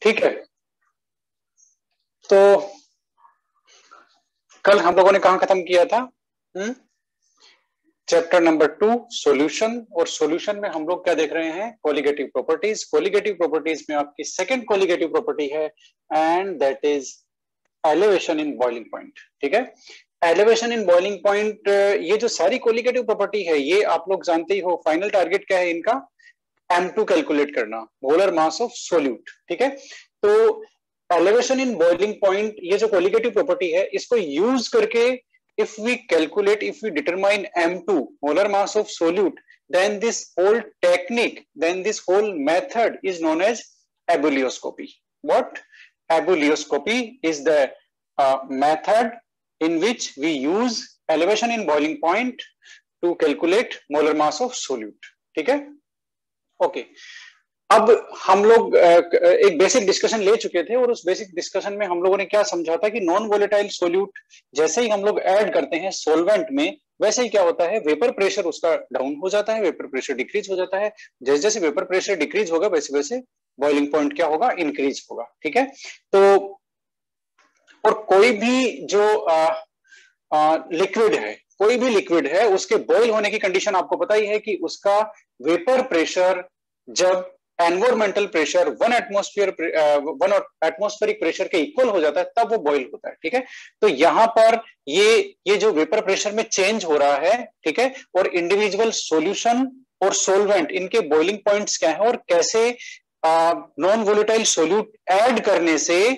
ठीक है, तो कल हम लोगों ने कहां खत्म किया था? चैप्टर नंबर 2 सॉल्यूशन, और सॉल्यूशन में हम लोग क्या देख रहे हैं? Colligative properties. कोलिगेटिव प्रॉपर्टीज में आपकी सेकंड कोलिगेटिव प्रॉपर्टी है and that is elevation in boiling point. ठीक है, एलिवेशन इन बॉइलिंग पॉइंट, ये जो सारी कोलिगेटिव प्रॉपर्टी है ये आप लोग जानते ही हो। फाइनल टारगेट क्या है इनका? M2 कैलकुलेट करना, मोलर मास ऑफ सोल्यूट। ठीक है, तो एलिवेशन इन बॉइलिंग पॉइंट, ये जो कोलिगेटिव प्रॉपर्टी है इसको यूज करके if we calculate, if we determine M2 molar mass of solute, then this whole technique, then this whole method is known as ebullioscopy. What? Ebullioscopy is the method in which we use elevation in boiling point to calculate molar mass of solute. ठीक है, okay. अब हम लोग एक basic discussion ले चुके थे, और उस बेसिक डिस्कशन में हम लोगों ने क्या समझा था कि नॉन वोलेटाइल सोल्यूट जैसे ही हम लोग ऐड करते हैं सॉल्वेंट में, वैसे ही क्या होता है, वेपर प्रेशर उसका डाउन हो जाता है, वेपर प्रेशर डिक्रीज हो जाता है। जैसे जैसे वेपर प्रेशर डिक्रीज होगा वैसे वैसे बॉइलिंग पॉइंट क्या होगा? इंक्रीज होगा। ठीक है, तो और कोई भी जो लिक्विड है, कोई भी लिक्विड है, उसके बॉइल होने की कंडीशन आपको पता ही है कि उसका वेपर प्रेशर जब environmental pressure one atmospheric pressure के इक्वल हो जाता है तब वो बॉइल होता है। ठीक है, तो यहां पर ये जो वेपर प्रेशर में चेंज हो रहा है, ठीक है, और इंडिविजुअल सॉल्यूशन और सोल्वेंट इनके बॉइलिंग पॉइंट्स क्या है, और कैसे नॉन वोलेटाइल सोल्यूट ऐड करने से,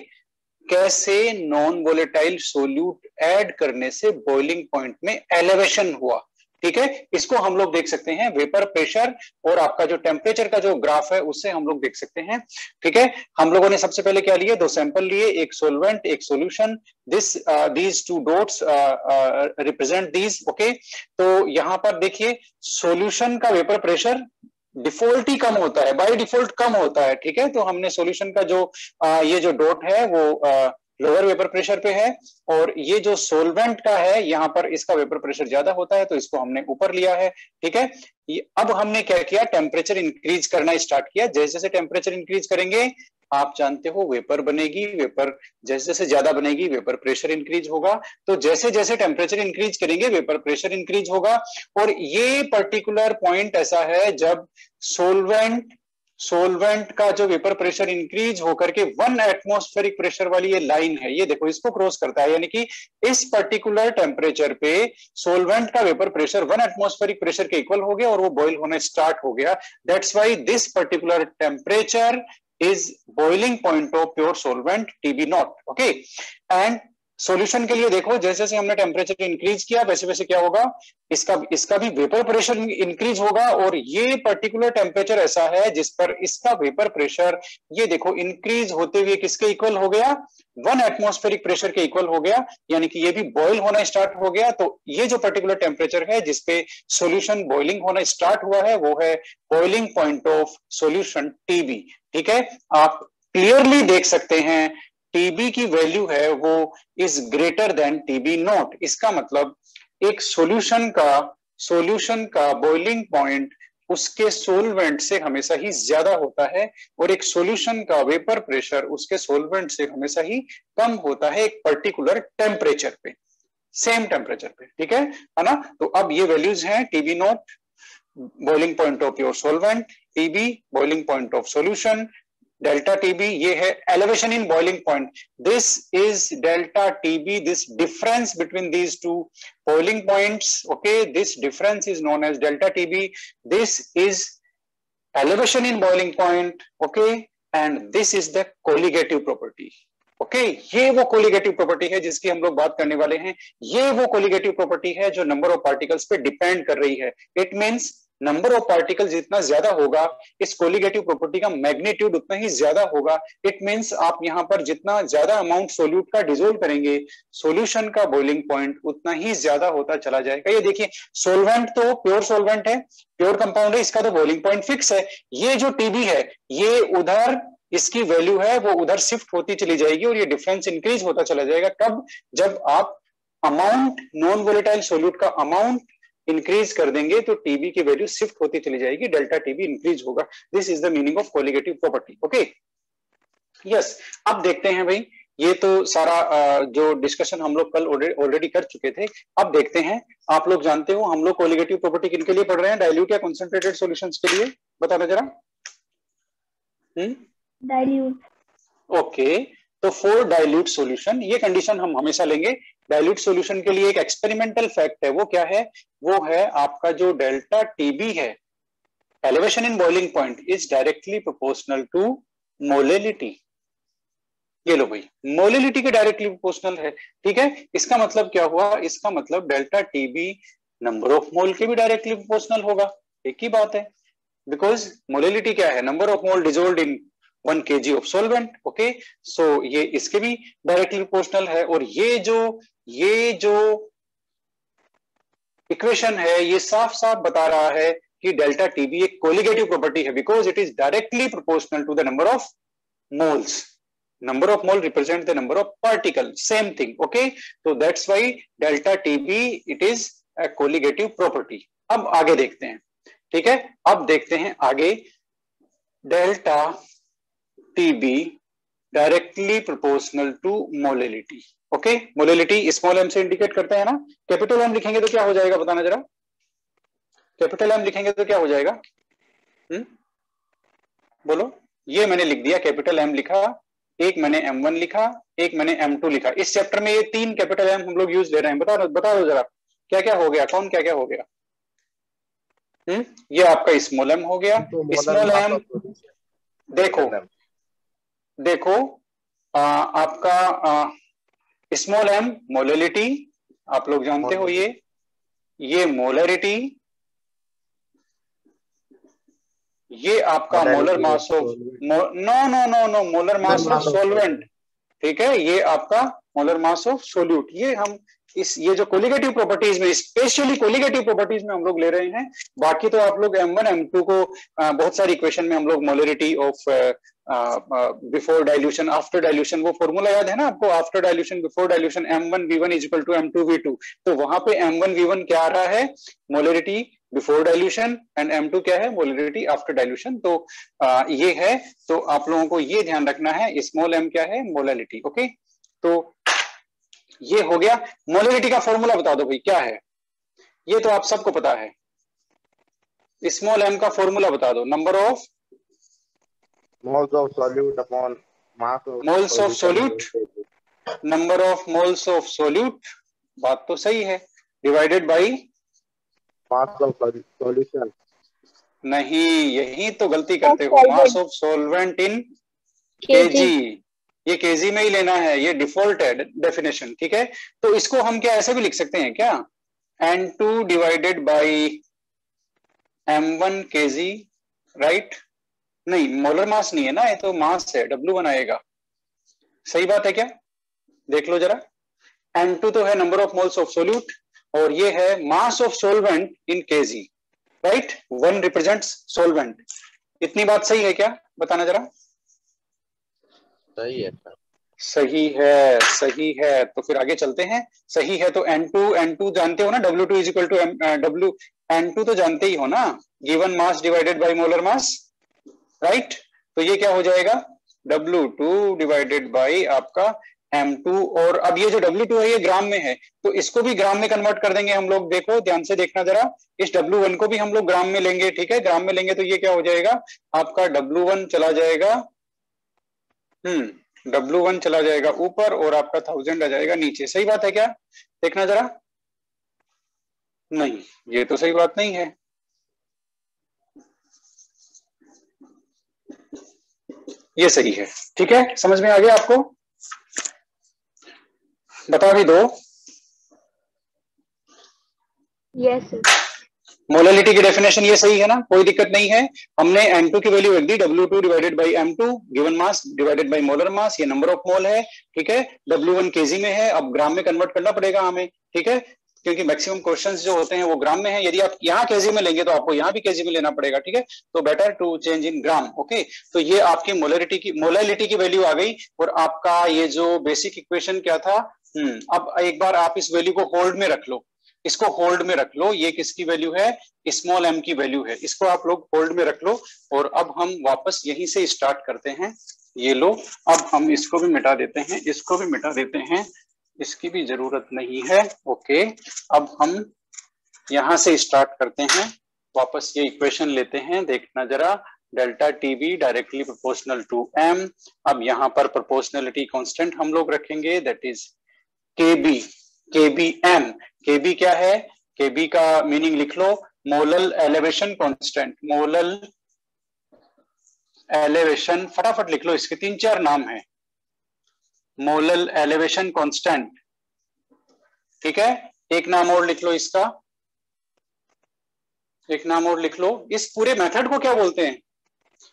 कैसे नॉन वोलेटाइल सोल्यूट ऐड करने से बॉइलिंग पॉइंट में एलिवेशन हुआ। ठीक है, इसको हम लोग देख सकते हैं वेपर प्रेशर और आपका जो टेम्परेचर का जो ग्राफ है उससे हम लोग देख सकते हैं। ठीक है, हम लोगों ने सबसे पहले क्या लिए? दो सैंपल लिए, एक सोल्वेंट एक solution. These two dots represent these. Okay, तो यहां पर देखिए सॉल्यूशन का वेपर प्रेशर डिफॉल्ट ही कम होता है, बाय डिफॉल्ट कम होता है। ठीक है, तो हमने सॉल्यूशन का जो ये जो डॉट है वो लोअर वेपर प्रेशर पे है, और ये जो सोल्वेंट का है यहाँ पर इसका वेपर प्रेशर ज्यादा होता है, तो इसको हमने ऊपर लिया है। ठीक है, अब हमने क्या किया? टेम्परेचर इंक्रीज करना स्टार्ट किया। जैसे जैसे टेम्परेचर इंक्रीज करेंगे आप जानते हो वेपर बनेगी, वेपर जैसे जैसे ज्यादा बनेगी वेपर प्रेशर इंक्रीज होगा। तो जैसे जैसे टेम्परेचर इंक्रीज करेंगे वेपर प्रेशर इंक्रीज होगा, और ये पर्टिकुलर पॉइंट ऐसा है जब सोल्वेंट का जो वेपर प्रेशर इंक्रीज होकर के वन एटमॉस्फेरिक प्रेशर वाली ये लाइन है, ये देखो इसको क्रॉस करता है, यानी कि इस पर्टिकुलर टेम्परेचर पे सोल्वेंट का vapour pressure one atmospheric pressure के इक्वल हो गया और वो बॉइल होने स्टार्ट हो गया। That's why this particular temperature is boiling point of pure सोल्वेंट TB not. Okay, and solution के लिए देखो जैसे जैसे हमने टेम्परेचर इंक्रीज किया वैसे वैसे क्या होगा, इसका भी वेपर प्रेशर इंक्रीज होगा, और ये पर्टिकुलर टेम्परेचर ऐसा है जिस पर इसका वेपर प्रेशर ये देखो इंक्रीज होते हुए किसके इक्वल हो गया? वन एटमॉस्फेरिक प्रेशर के इक्वल हो गया, यानी कि ये भी बॉइल होना स्टार्ट हो गया। तो ये जो पर्टिकुलर टेम्परेचर है जिसपे सॉल्यूशन बॉइलिंग होना स्टार्ट हुआ है वो है boiling point of solution TB। ठीक है, आप क्लियरली देख सकते हैं TB की वैल्यू है वो is greater than TB not. इसका मतलब एक सॉल्यूशन का बॉइलिंग पॉइंट उसके सोलवेंट से हमेशा ही ज्यादा होता है, और एक सॉल्यूशन का वेपर प्रेशर उसके सोलवेंट से हमेशा ही कम होता है एक पर्टिकुलर टेम्परेचर पे, सेम टेम्परेचर पे। ठीक है ना? तो अब ये वैल्यूज हैं TB not boiling point of your solvent, TB boiling point of solution, delta TB ये है elevation in boiling point. This is delta TB, this difference between these two boiling points. Okay, this difference is known as delta TB। This is elevation in boiling point, okay, and this is the colligative property। Okay, ये वो colligative property है जिसकी हम लोग बात करने वाले हैं। ये वो कोलिगेटिव प्रॉपर्टी है जो नंबर ऑफ पार्टिकल्स पे डिपेंड कर रही है। It means number of particle जितना ज्यादा होगा इस कोलिगेटिव प्रॉपर्टी का मैग्नीट्यूड उतना ही ज्यादा होगा। इट मींस आप यहां पर जितना ज्यादा अमाउंट सोल्यूट का डिसोल्व करेंगे सॉल्यूशन का बॉइलिंग पॉइंट उतना ही ज्यादा होता चला जाएगा। ये देखिए सोल्वेंट तो प्योर सोल्वेंट है, प्योर कंपाउंड है, इसका तो बॉइलिंग पॉइंट फिक्स है। ये जो TB है ये उधर इसकी वैल्यू है वो उधर शिफ्ट होती चली जाएगी और ये डिफरेंस इंक्रीज होता चला जाएगा। कब? जब आप अमाउंट नॉन वोलेटाइल सोल्यूट का अमाउंट इंक्रीज कर देंगे तो TB की वैल्यू शिफ्ट होती चली जाएगी, डेल्टा TB इंक्रीज होगा। This is the meaning of colligative property. Okay, yes, अब देखते हैं भाई, ये तो सारा जो डिस्कशन हम लोग कल ऑलरेडी कर चुके थे। अब देखते हैं, आप लोग जानते हो हम लोग कोलिगेटिव प्रॉपर्टी किन के लिए पढ़ रहे हैं, डाइल्यूट या कंसंट्रेटेड सॉल्यूशंस के लिए, बताना जरा। डाइल्यूट। ओके, तो फॉर डाइल्यूट सॉल्यूशन ये कंडीशन हम हमेशा लेंगे। डाइल्यूट सॉल्यूशन के लिए एक एक्सपेरिमेंटल फैक्ट है, वो क्या है, वो है आपका जो डेल्टा टीबी है, elevation in boiling point, is directly proportional to molality. ये लो भाई, मोलिलिटी के डायरेक्टली प्रोपोर्शनल है। ठीक है, इसका मतलब क्या हुआ, इसका मतलब डेल्टा टीबी नंबर ऑफ मोल के भी डायरेक्टली प्रोपोर्शनल होगा। एक ही बात है, बिकॉज मोलिलिटी क्या है, number of mole dissolved in 1 kg of solvent. Okay, so ये इसके भी डायरेक्टली प्रोपोर्शनल है। और ये जो इक्वेशन है, ये साफ साफ बता रहा है कि डेल्टा टीबी एक कोलिगेटिव प्रॉपर्टी है, because it is directly proportional to the number of moles. Number of mole represent the number of particle, same thing. Okay, so that's why delta TB it is a colligative property. अब आगे देखते हैं, ठीक है, अब देखते हैं आगे, delta TB directly proportional to molality. Okay, molality small m से इंडिकेट करते हैं ना, कैपिटल M लिखेंगे तो क्या हो जाएगा, बताना जरा, कैपिटल M लिखेंगे तो क्या हो जाएगा, बोलो। ये मैंने लिख दिया, कैपिटल M लिखा, एक मैंने M1 लिखा, एक मैंने M2 लिखा। इस चैप्टर में ये 3 कैपिटल M हम लोग यूज ले रहे हैं। बता दो जरा क्या क्या हो गया, कौन क्या क्या हो गया। ये आपका स्मॉल m हो गया, स्मॉल m, देखो आपका स्मॉल m मोलिलिटी, आप लोग जानते हो, ये मोलरिटी, ये आपका molar mass of no molar mass of solvent. ठीक है, ये आपका मोलर मास ऑफ सोल्यूट। ये हम ये जो कोलिगेटिव प्रॉपर्टीज में, स्पेशली कोलिगेटिव प्रॉपर्टीज में हम लोग ले रहे हैं। बाकी तो आप लोग M1 M2 को बहुत सारी इक्वेशन में हम लोग molarity of before dilution after dilution, वो फॉर्मूला याद है ना आपको, after dilution before dilution M1 V1 is equal to M2 V2। तो वहां पे M1 V1 क्या आ रहा है, molarity before dilution, and M2 क्या है, मोलरिटी आफ्टर डाइल्यूशन। तो ये है, तो आप लोगों को ये ध्यान रखना है, स्मॉल m क्या है, मोलरिटी। ओके, तो ये हो गया। मोलरिटी का फॉर्मूला बता दो भाई क्या है, ये तो आप सबको पता है, स्मॉल m का फॉर्मूला बता दो, number of moles of solute upon mass of moles of solute, number of moles of solute, बात तो सही है, divided by mass of solution. नहीं, यही तो गलती करते हो, मास ऑफ सॉल्वेंट इन केजी, ये केजी में ही लेना है, ये डिफॉल्ट है डेफिनेशन। ठीक है, तो इसको हम क्या ऐसे भी लिख सकते हैं क्या, N2 divided by M1 kg, right. नहीं, मोलर मास नहीं है ना, ये तो मास है, W1 आएगा। सही बात है क्या, देख लो जरा, N2 तो है number of moles of solute, और ये है mass of सोल्वेंट in KG, right, 1 represents सोल्वेंट। इतनी बात सही है क्या, बताना जरा। सही है सर, सही है, सही है, तो फिर आगे चलते हैं। सही है, तो N2 जानते हो ना, W2 is equal to W, N2 तो जानते ही हो ना, given mass divided by molar mass, right. तो ये क्या हो जाएगा, W2 डिवाइडेड बाय आपका M2, और अब ये जो W2 है ये ग्राम में है, तो इसको भी ग्राम में कन्वर्ट कर देंगे हम लोग। देखो ध्यान से देखना जरा, इस W1 को भी हम लोग ग्राम में लेंगे। ठीक है, ग्राम में लेंगे तो ये क्या हो जाएगा, आपका W1 चला जाएगा, W1 चला जाएगा ऊपर, और आपका 1000 आ जाएगा नीचे। सही बात है क्या, देखना जरा। नहीं, ये तो सही बात नहीं है, ये सही है। ठीक है, समझ में आ गया आपको, बता भी दो। Yes sir. मोलरिटी की डेफिनेशन ये सही है ना, कोई दिक्कत नहीं है। हमने N2 की वैल्यू रख दी, W2 divided by M2, given mass divided by molar mass, ये नंबर ऑफ मोल है। ठीक है, W1 केजी में है, अब ग्राम में कन्वर्ट करना पड़ेगा हमें। ठीक है, क्योंकि मैक्सिमम क्वेश्चंस जो होते हैं वो ग्राम में है। यदि आप यहाँ केजी में लेंगे तो आपको यहाँ भी केजी में लेना पड़ेगा। ठीक है, तो better to change in gram. Okay, तो ये आपकी मोलरिटी की वैल्यू आ गई, और आपका ये जो बेसिक इक्वेशन क्या था, अब एक बार आप इस वैल्यू को होल्ड में रख लो, इसको होल्ड में रख लो। ये किसकी वैल्यू है, स्मॉल m की वैल्यू है, इसको आप लोग होल्ड में रख लो। और अब हम वापस यहीं से स्टार्ट करते हैं। ये लो, अब हम इसको भी मिटा देते हैं, इसको भी मिटा देते हैं, इसकी भी जरूरत नहीं है। ओके, अब हम यहां से स्टार्ट करते हैं, वापस ये इक्वेशन लेते हैं, देखना जरा, delta TB directly proportional to M. अब यहाँ पर प्रोपोर्शनलिटी कांस्टेंट हम लोग रखेंगे, that is Kb, Kb M. Kb क्या है, केबी का मीनिंग लिख लो, molal elevation constant, molal elevation, फटाफट लिख लो, इसके 3-4 नाम है, मोलल एलिवेशन कांस्टेंट, ठीक है। एक नाम और लिख लो इसका, एक नाम और लिख लो। इस पूरे मेथड को क्या बोलते हैं,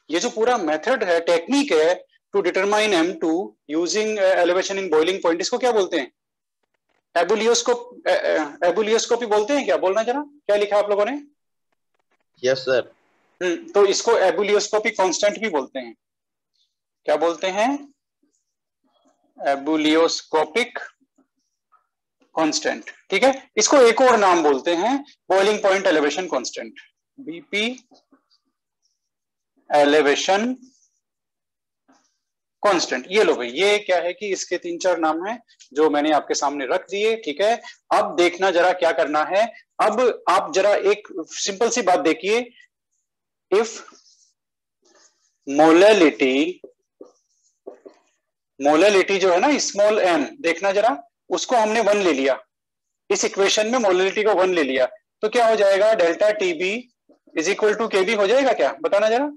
ये जो पूरा मेथड है, टेक्निक है to determine M2 using elevation in boiling point, इसको क्या बोलते हैं, एबुलियोस्कोपी बोलते हैं क्या, बोलना जरा, क्या लिखा आप लोगों ने? Yes sir. तो इसको एबुलियोस्कोपिक कांस्टेंट भी बोलते हैं, क्या बोलते हैं, एबुलियोस्कोपिक कांस्टेंट, ठीक है। इसको एक और नाम बोलते हैं boiling point elevation constant, BP elevation constant. ये लो भाई, ये क्या है कि इसके 3-4 नाम हैं जो मैंने आपके सामने रख दिए, ठीक है। अब देखना जरा क्या करना है, अब आप जरा एक सिंपल सी बात देखिए, इफ मोलैलिटी, मोलैलिटी जो है ना स्मॉल m, देखना जरा, उसको हमने 1 ले लिया, इस इक्वेशन में मोलैलिटी को 1 ले लिया, तो क्या हो जाएगा, delta TB is equal to Kb हो जाएगा क्या, बताना जरा।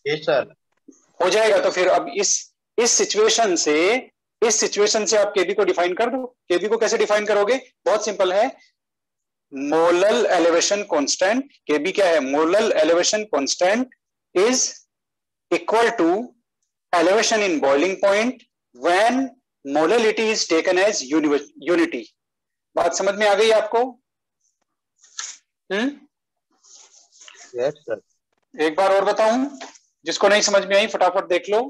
Yes sir. हो जाएगा, तो फिर अब इस सिचुएशन से आप केबी को डिफाइन कर दो। केबी को कैसे डिफाइन करोगे, बहुत सिंपल है, मोलल एलिवेशन कांस्टेंट, केबी क्या है, molal elevation constant is equal to elevation in boiling point when molality is taken as unity. बात समझ में आ गई आपको? Yes sir. एक बार और बताऊं, जिसको नहीं समझ में आई फटाफट देख लो।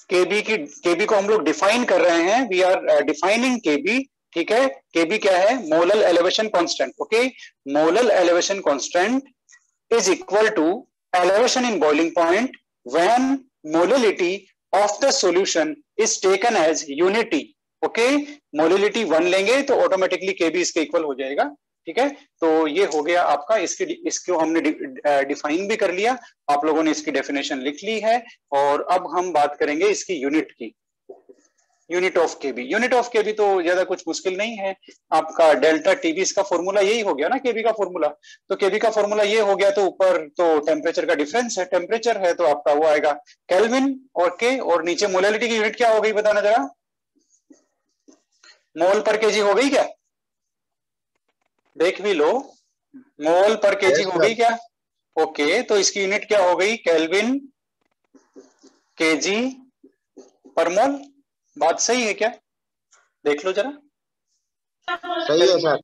केबी को हम लोग डिफाइन कर रहे हैं, वी आर डिफाइनिंग केबी, ठीक है। केबी क्या है, molal elevation constant, okay. Molal elevation constant is equal to elevation in boiling point when molality of the solution is taken as unity, okay. Molality 1 लेंगे तो ऑटोमेटिकली केबी इसके इक्वल हो जाएगा, ठीक है। तो ये हो गया आपका, इसको हमने डिफाइन भी कर लिया, आप लोगों ने इसकी डेफिनेशन लिख ली है। और अब हम बात करेंगे इसकी यूनिट की, unit of Kb. Unit of Kb तो ज्यादा कुछ मुश्किल नहीं है, आपका डेल्टा टीबी, इसका फॉर्मूला यही हो गया ना केबी का फॉर्मूला, तो केबी का फॉर्मूला ये हो गया, तो ऊपर तो टेम्परेचर का डिफरेंस है, टेम्परेचर है तो आपका वो आएगा केल्विन और के, और नीचे मोलैलिटी की यूनिट क्या हो गई, बताना जरा, मोल पर केजी हो गई क्या, देख भी लो, मोल पर केजी हो गई क्या, ओके। तो इसकी यूनिट क्या हो गई, केल्विन केजी पर मोल। बात सही है क्या, देख लो जरा। सही है सर।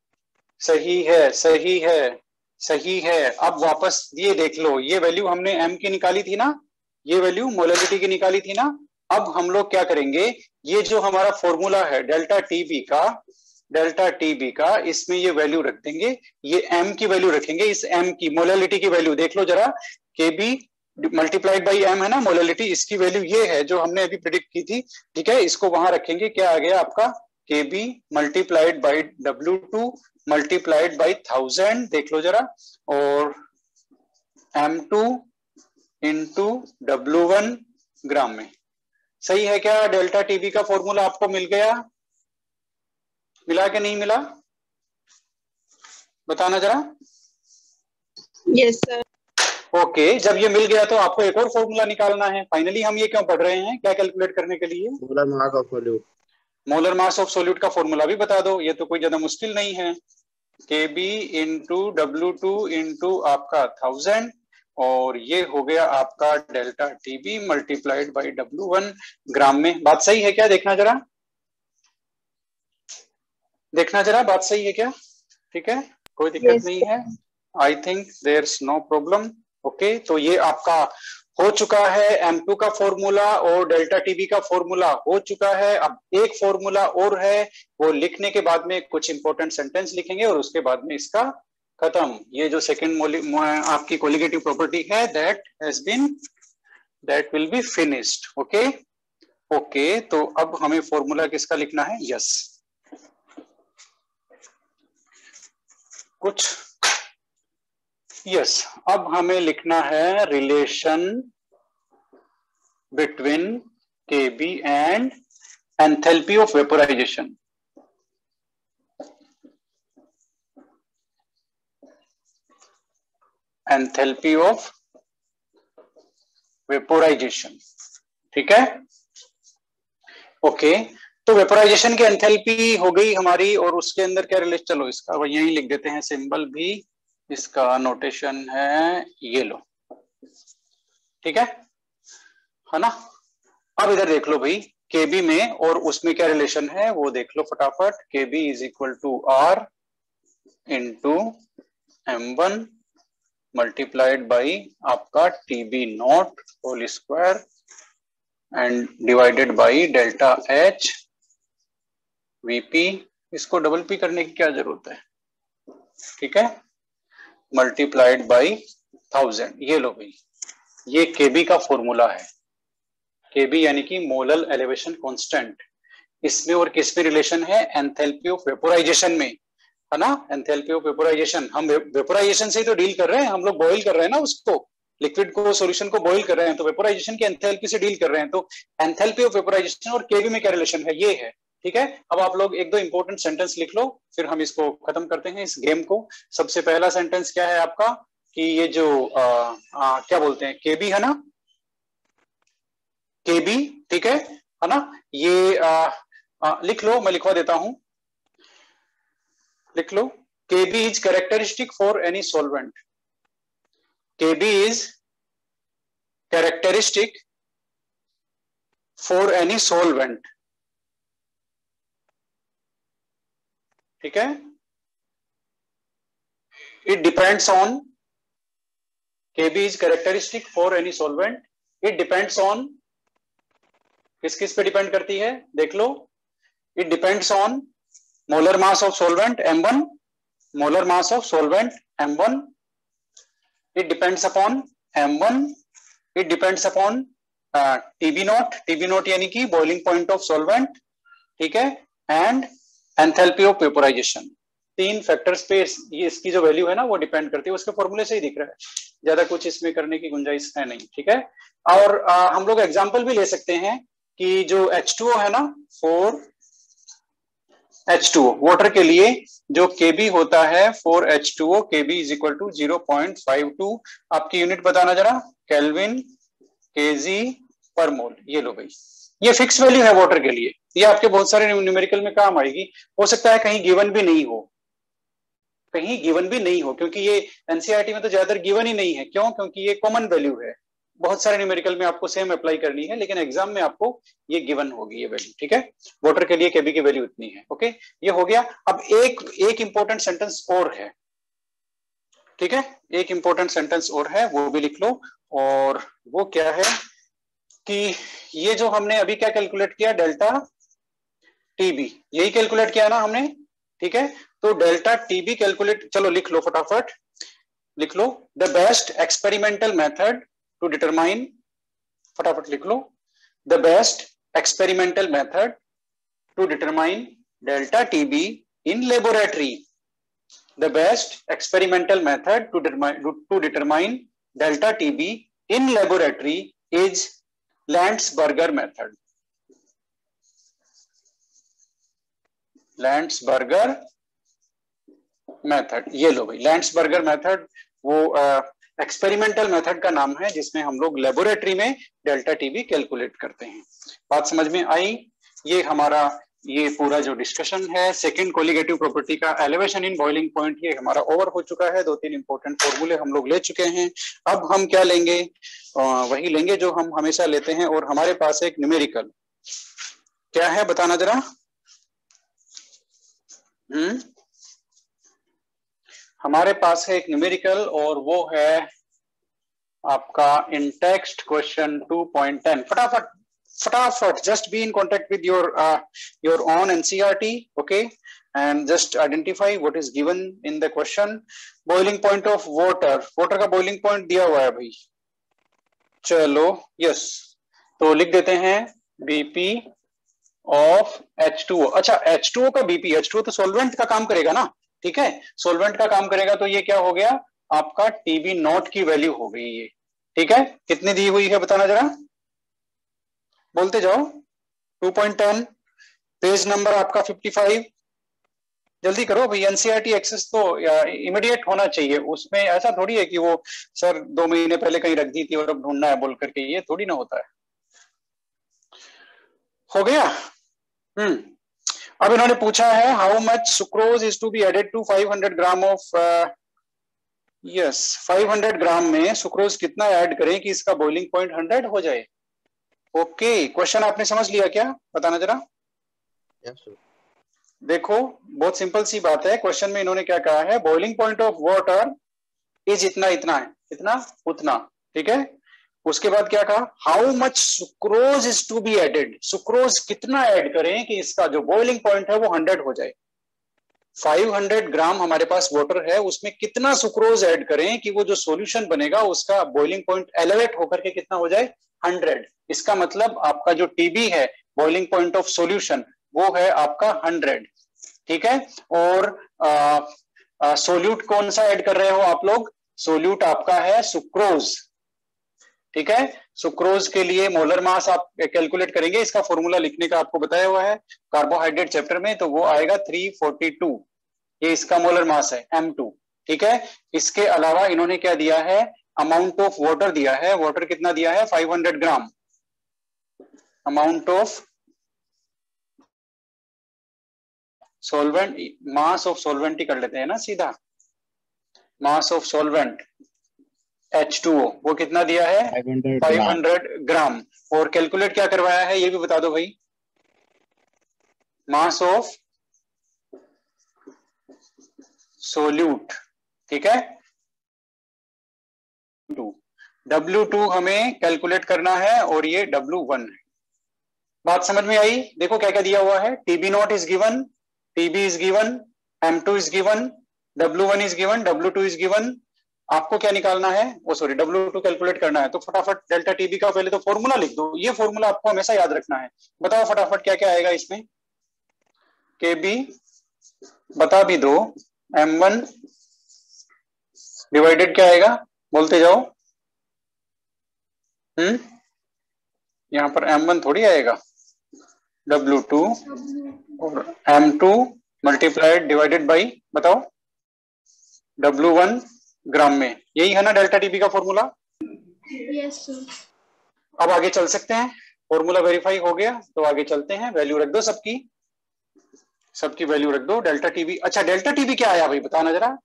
सही है, सही है, सही है। अब वापस ये देख लो, ये वैल्यू हमने m की निकाली थी ना, ये वैल्यू मोलैलिटी की निकाली थी ना। अब हम लोग क्या करेंगे, ये जो हमारा फॉर्मूला है डेल्टा टीबी का, इसमें ये वैल्यू रख देंगे, ये m की वैल्यू रखेंगे, इस m की मोलैलिटी की वैल्यू देख लो जरा, केबी मल्टीप्लाइड बाई m है ना मोलैलिटी, इसकी वैल्यू ये है जो हमने अभी प्रिडिक्ट की थी, ठीक है। इसको वहां रखेंगे, क्या आ गया आपका, Kb multiplied by W2 multiplied by 1000, देख लो जरा, और M2 इंटू W1 ग्राम में। सही है क्या, डेल्टा टीबी का फॉर्मूला आपको मिल गया, मिला कि नहीं मिला, बताना जरा। Yes sir. ओके, जब ये मिल गया तो आपको एक और फॉर्मूला निकालना है। फाइनली हम ये क्यों पढ़ रहे हैं, क्या कैलकुलेट करने के लिए, molar mass of solute. Molar mass of solute का फॉर्मूला भी बता दो, ये तो कोई ज्यादा मुश्किल नहीं है, Kb इंटू W2 इंटू आपका 1000, और ये हो गया आपका delta TB multiplied by W1 ग्राम में। बात सही है क्या, देखना जरा, देखना जरा, बात सही है क्या, ठीक है, कोई दिक्कत नहीं है, I think there's no problem, okay. तो ये आपका हो चुका है, M2 का फॉर्मूला और डेल्टा टीबी का फॉर्मूला हो चुका है। अब एक फॉर्मूला और है, वो लिखने के बाद में कुछ इंपॉर्टेंट सेंटेंस लिखेंगे और उसके बाद में इसका खत्म। ये जो सेकंड आपकी कोलिगेटिव प्रॉपर्टी है, that has been that will be finished. Okay okay, तो अब हमें फॉर्मूला किसका लिखना है? यस, कुछ यस, अब हमें लिखना है relation between Kb and enthalpy of vaporisation. Enthalpy of vaporisation, ठीक है। ओके, तो वेपोराइजेशन की एंथैल्पी हो गई हमारी, और उसके अंदर क्या रिलेशन, चलो इसका यही लिख देते हैं सिंबल भी, इसका नोटेशन है ये लो, ठीक है ना। अब इधर देख लो भाई, Kb में और उसमें क्या रिलेशन है वो देख लो फटाफट। Kb is equal to R into M1 multiplied by आपका TB not whole square and divided by delta H VP। इसको डबल P करने की क्या जरूरत है, ठीक है, मल्टीप्लाइड बाई 1000। ये लो भाई, ये Kb का फॉर्मूला है। Kb यानी कि मोलर एलिवेशन कांस्टेंट, इसमें और किसमें रिलेशन है? एंथैल्पी ऑफ वेपोराइजेशन में, है ना। एंथैल्पी ऑफ वेपोराइजेशन, हम वेपोराइजेशन से ही तो डील कर रहे हैं, हम लोग बॉईल कर रहे हैं ना उसको, लिक्विड को, सॉल्यूशन को बॉईल कर रहे हैं, तो वेपोराइजेशन की एंथैल्पी से डील कर रहे हैं। तो एंथैल्पी ऑफ वेपोराइजेशन और Kb में क्या रिलेशन है? ये है, ठीक है। अब आप लोग एक दो इंपॉर्टेंट सेंटेंस लिख लो, फिर हम इसको खत्म करते हैं इस गेम को। सबसे पहला सेंटेंस क्या है आपका कि ये जो क्या बोलते हैं, Kb है ना, Kb, ठीक है ना। ये लिख लो, मैं लिखवा देता हूं, लिख लो। Kb is characteristic for any solvent. Kb is characteristic for any solvent, ठीक है। It depends on, Kb is characteristic for any solvent, it depends on, किस किस पे डिपेंड करती है देख लो। It depends on molar mass of solvent M1, molar mass of solvent M1, it depends upon M1, it depends upon TB nought, TB nought यानी कि boiling point of solvent, ठीक है, एंड एंथैल्पी ऑफ वेपोराइजेशन। तीन factors पे ये इसकी जो value है ना वो डिपेंड करती है, उसके फॉर्मूले से ही दिख रहा है, ज्यादा कुछ इसमें करने की गुंजाइश है नहीं, ठीक है। और हम लोग एग्जांपल भी ले सकते हैं कि जो H2O है ना, 4H2O वाटर के लिए जो Kb होता है 4H2O, Kb is equal to 0.52, आपकी यूनिट बताना जरा, केल्विन केजी पर मोल। ये लो भाई, ये फिक्स वैल्यू है वाटर के लिए, ये आपके बहुत सारे न्यूमेरिकल में काम आएगी। हो सकता है कहीं गिवन भी नहीं हो, कहीं गिवन भी नहीं हो, क्योंकि ये एनसीईआरटी में तो ज्यादातर गिवन ही नहीं है। क्यों? क्योंकि ये कॉमन वैल्यू है, बहुत सारे न्यूमेरिकल में आपको सेम अप्लाई करनी है, लेकिन एग्जाम में आपको ये गिवन होगी ये वैल्यू, ठीक है। वाटर के लिए Kb की वैल्यू इतनी है, ओके, ये हो गया। अब एक इंपॉर्टेंट सेंटेंस और है, ठीक है, एक इंपॉर्टेंट सेंटेंस और है, वो भी लिख लो। और वो क्या है कि ये जो हमने अभी क्या कैलकुलेट किया, डेल्टा TB, यही कैलकुलेट किया ना हमने, ठीक है। तो डेल्टा TB कैलकुलेट, चलो लिख लो फटाफट, लिख लो। The best experimental method to determine, फटाफट लिख लो, the best experimental method to determine delta TB in laboratory, the best experimental method to determine delta TB in laboratory is Landsberger method. Landsberger method, ये लो भाई, Landsberger method वो experimental method का नाम है जिसमें हम लोग लेबोरेटरी में डेल्टा TB कैलकुलेट करते हैं। बात समझ में आई? ये हमारा ये पूरा जो डिस्कशन है सेकंड कोलिगेटिव प्रॉपर्टी का, एलिवेशन इन बॉइलिंग पॉइंट, ये हमारा ओवर हो चुका है। दो तीन इंपॉर्टेंट फॉर्मूले हम लोग ले चुके हैं। अब हम क्या लेंगे? वही लेंगे जो हम हमेशा लेते हैं, और हमारे पास एक न्यूमेरिकल क्या है बताना जरा। हमारे पास है एक न्यूमेरिकल, और वो है आपका इन टेक्स्ट क्वेश्चन 2.10। फटाफट फटाफट, just be in contact with your own NCERT, okay, and just identify what is given in the question. Boiling point of water, water का boiling point दिया हुआ है भाई चलो यस, तो लिख देते हैं बीपी ऑफ H2O। अच्छा, H2O का बीपी, H2O तो सॉल्वेंट का काम करेगा ना, ठीक है, सॉल्वेंट का काम करेगा, तो ये क्या हो गया आपका टीबी नॉट की वैल्यू हो गई ये, ठीक है। कितनी दी हुई है बताना जरा, बोलते जाओ। 2.10, पेज नंबर आपका 55, जल्दी करो भाई, एनसीईआरटी एक्सेस तो इमीडिएट होना चाहिए, उसमें ऐसा थोड़ी है कि वो सर 2 महीने पहले कहीं रख दी थी और अब ढूंढना है बोल करके, ये थोड़ी ना होता है। हो गया। अब इन्होंने पूछा है how much sucrose is to be added to 500 gram of, yes 500 gram में सुक्रोज कितना ऐड करें कि इसका बॉइलिंग पॉइंट 100 हो जाए। ओके, क्वेश्चन आपने समझ लिया क्या, बताना जरा। Yes, sir. देखो बहुत सिंपल सी बात है, क्वेश्चन में इन्होंने क्या कहा है, boiling point of water is इतना इतना है, इतना उतना, ठीक है। उसके बाद क्या कहा, how much sucrose is to be added, sucrose कितना ऐड करें कि इसका जो बॉइलिंग पॉइंट है वो 100 हो जाए। 500 ग्राम हमारे पास वाटर है, उसमें कितना सुक्रोज ऐड करें कि वो जो सॉल्यूशन बनेगा उसका बॉइलिंग पॉइंट एलिवेट होकर के कितना हो जाए, 100। इसका मतलब आपका जो टीबी है, बॉइलिंग पॉइंट ऑफ सॉल्यूशन, वो है आपका 100, ठीक है। और सोल्यूट कौन सा ऐड कर रहे हो आप लोग, सोल्यूट आपका है सुक्रोज, ठीक है। सुक्रोज के लिए मोलर मास आप कैलकुलेट करेंगे, इसका फॉर्मूला लिखने का आपको बताया हुआ है कार्बोहाइड्रेट चैप्टर में, तो वो आएगा 342, ये इसका मोलर मास है M2, ठीक है। इसके अलावा इन्होंने क्या दिया है, अमाउंट ऑफ वाटर दिया है, वाटर कितना दिया है 500 gram, amount of solvent, mass of solvent ही कर लेते हैं ना सीधा, मास ऑफ सॉल्वेंट H2O वो कितना दिया है 500 ग्राम। और कैलकुलेट क्या करवाया है ये भी बता दो भाई, मास ऑफ सोल्यूट, ठीक है। W2 हमें कैलकुलेट करना है और ये W1 है। बात समझ में आई, देखो क्या क्या दिया हुआ है, TB not is given, TB is given, M2 is given, W1 is given, W2 is given. आपको क्या निकालना है, वो सॉरी W2 कैलकुलेट करना है, तो फटाफट डेल्टा टीबी का पहले तो फॉर्मूला लिख दो, ये फॉर्मूला आपको हमेशा याद रखना है। बताओ फटाफट क्या क्या आएगा इसमें, KB बता भी दो, M1 डिवाइडेड क्या आएगा, बोलते जाओ। यहां पर M1 थोड़ी आएगा, W2 और M2 मल्टीप्लाइड डिवाइडेड बाई, बताओ W1 ग्राम में, यही है ना डेल्टा टीबी का फॉर्मूला। Yes sir. अब आगे चल सकते हैं, फॉर्मूला वेरीफाई हो गया तो आगे चलते हैं, वैल्यू रख दो सबकी, सबकी वैल्यू रख दो, डेल्टा टीबी। अच्छा डेल्टा टीबी क्या आया भाई बताना जरा,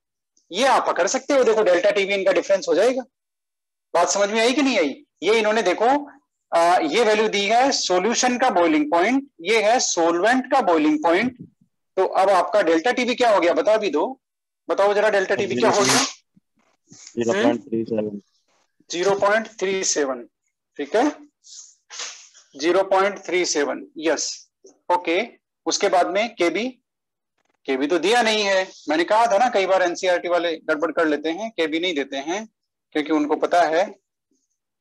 ये आप पकड़ सकते हो, देखो डेल्टा टीबी इनका डिफरेंस हो जाएगा। बात समझ में आई कि नहीं आई, ये इन्होंने देखो ये वैल्यू दी है सॉल्यूशन का बॉइलिंग पॉइंट, ये है सॉल्वेंट का बॉइलिंग पॉइंट, तो अब आपका डेल्टा टीबी क्या हो गया बता भी दो, बताओ जरा डेल्टा टीबी क्या हो गया, 0.37 0.37, ठीक है 0.37, यस ओके। उसके बाद में केबी, केबी तो दिया नहीं है, मैंने कहा था ना कई बार एनसीईआरटी वाले गड़बड़ कर लेते हैं, केबी नहीं देते हैं क्योंकि उनको पता है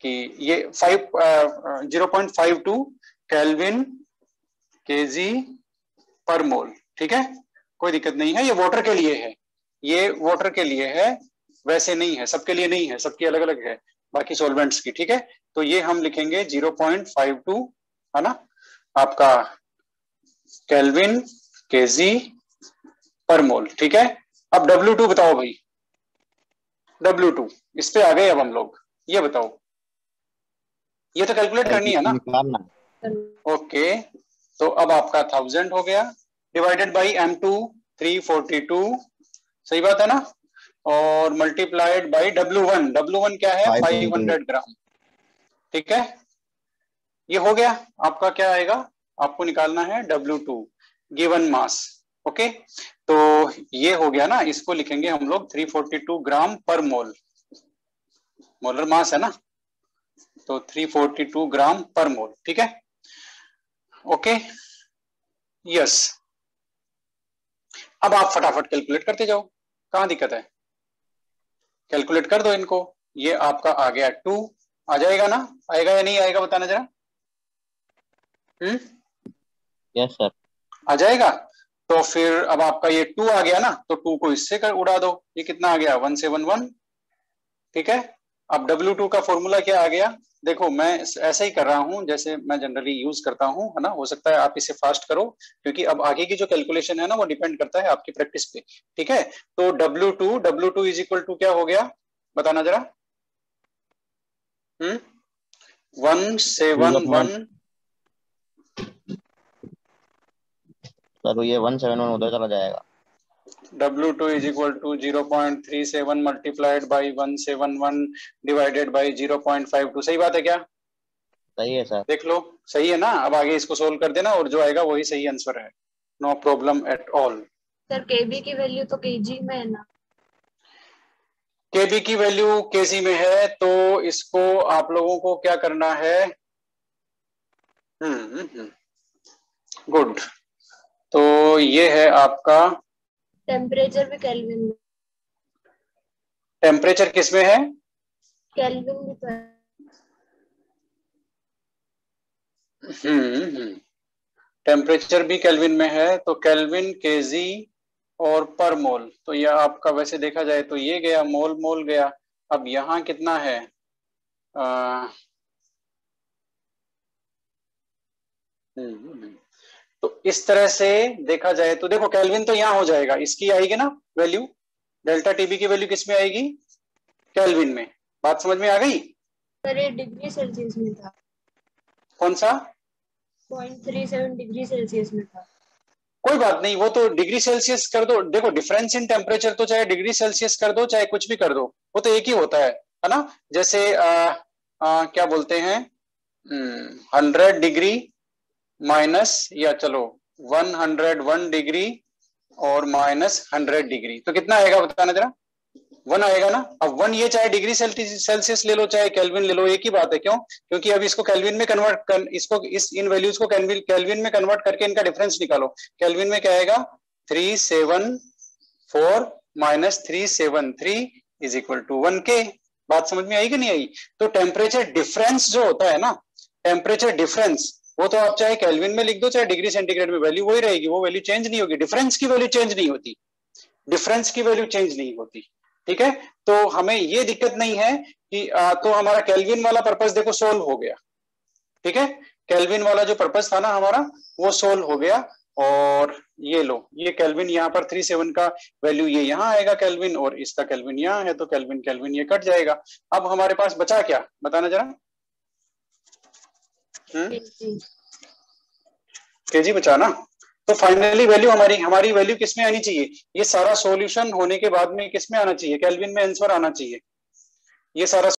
कि ये 0.52 केल्विन केजी पर मोल, ठीक है कोई दिक्कत नहीं है, ये वाटर के लिए है, ये वाटर के लिए है, वैसे नहीं है, सबके लिए नहीं है, सबकी अलग अलग है बाकी सॉल्वेंट्स की, ठीक है। तो ये हम लिखेंगे 0.52 है ना आपका केल्विन केजी पर मोल, ठीक है। अब W2 बताओ भाई, W2 इस पे आ गए अब हम लोग, ये बताओ, ये तो कैलकुलेट करनी है ना, ओके। तो अब आपका 1000 हो गया डिवाइडेड बाई M2 342, सही बात है ना, और मल्टीप्लाइड बाई W1, W1 क्या है 500 ग्राम, ठीक है। ये हो गया आपका, क्या आएगा आपको निकालना है W2 गिवन मास, ओके। तो ये हो गया ना, इसको लिखेंगे हम लोग 342 ग्राम पर मोल, मोलर मास है ना, तो 342 ग्राम पर मोल, ठीक है ओके यस। अब आप फटाफट कैलकुलेट करते जाओ, कहां दिक्कत है, कैलकुलेट कर दो इनको, ये आपका आ गया 2, आ जाएगा ना, आएगा या नहीं आएगा बताना जरा। Yes sir. आ जाएगा। तो फिर अब आपका ये 2 आ गया ना, तो 2 को इससे कर उड़ा दो, ये कितना आ गया 171। ठीक है, अब W2 का फॉर्मूला क्या आ गया, देखो मैं ऐसे ही कर रहा हूं जैसे मैं जनरली यूज करता हूं, है ना, हो सकता है आप इसे फास्ट करो, क्योंकि अब आगे की जो कैलकुलेशन है ना वो डिपेंड करता है आपकी प्रैक्टिस पे। ठीक है, तो W2 इज इक्वल टू क्या हो गया बताना जरा। 171 सर ये 171 उधर चला जाएगा। W2 is equal to 0.37 multiplied by 171 divided by 0.52। सही बात है क्या? सही है सर। देख लो सही है ना। अब आगे इसको सोल्व कर देना और जो आएगा वही सही आंसर है, no problem at all. Sir Kb की वैल्यू तो केजी में है ना? केबी की वैल्यू केजी में है, तो इसको आप लोगों को क्या करना है, गुड। तो ये है आपका टेम्परेचर भी केल्विन में। टेम्परेचर किस में है? केल्विन भी तो है। टेम्परेचर भी केल्विन में है, तो केल्विन केजी और पर मोल, तो यह आपका वैसे देखा जाए तो ये गया मोल मोल गया। अब यहाँ कितना है, तो इस तरह से देखा जाए तो देखो केल्विन तो यहाँ हो जाएगा, इसकी आएगी ना वैल्यू, डेल्टा टीबी की वैल्यू किस में आएगी, केल्विन में। बात समझ में आ गई? सर ये डिग्री सेल्सियस में था। कौन सा? 0.37 डिग्री सेल्सियस में था। कोई बात नहीं, वो तो डिग्री सेल्सियस कर दो। देखो डिफरेंस इन टेम्परेचर तो चाहे डिग्री सेल्सियस कर दो चाहे कुछ भी कर दो, वो तो एक ही होता है ना। जैसे क्या बोलते हैं 100 डिग्री माइनस, या चलो 101 डिग्री और माइनस 100 डिग्री, तो कितना आएगा बताना जरा। 1 आएगा ना। अब 1 ये चाहे डिग्री सेल्सियस ले लो चाहे केल्विन ले लो, एक ही बात है। क्यों? क्योंकि अब इसको केल्विन में कन्वर्ट इसको इन वैल्यूज को केल्विन में कन्वर्ट करके इनका डिफरेंस निकालो। केल्विन में क्या आएगा 374 minus 373 is equal to 1K। बात समझ में आई कि नहीं आई? तो टेम्परेचर डिफरेंस जो होता है ना, टेम्परेचर डिफरेंस, वो तो आप चाहे केल्विन में लिख दो चाहे डिग्री सेंटीग्रेड में, वैल्यू वही रहेगी, वो वैल्यू चेंज नहीं होगी। डिफरेंस की वैल्यू चेंज नहीं होती, डिफरेंस की वैल्यू चेंज नहीं होती। ठीक है, तो हमें ये दिक्कत नहीं है कि तो हमारा केल्विन वाला पर्पस देखो सोल्व हो गया। ठीक है, केल्विन वाला जो पर्पस था ना हमारा वो सोल्व हो गया। और ये लो, ये केल्विन यहाँ पर 37 का वैल्यू ये यहाँ आएगा केल्विन, और इसका केल्विन यहाँ है, तो केल्विन केल्विन ये कट जाएगा। अब हमारे पास बचा क्या बताना जरा। केजी बचा ना। तो फाइनली वैल्यू हमारी वैल्यू किस में आनी चाहिए, ये सारा सॉल्यूशन होने के बाद में किस में आना चाहिए, केल्विन में आंसर आना चाहिए। ये सारा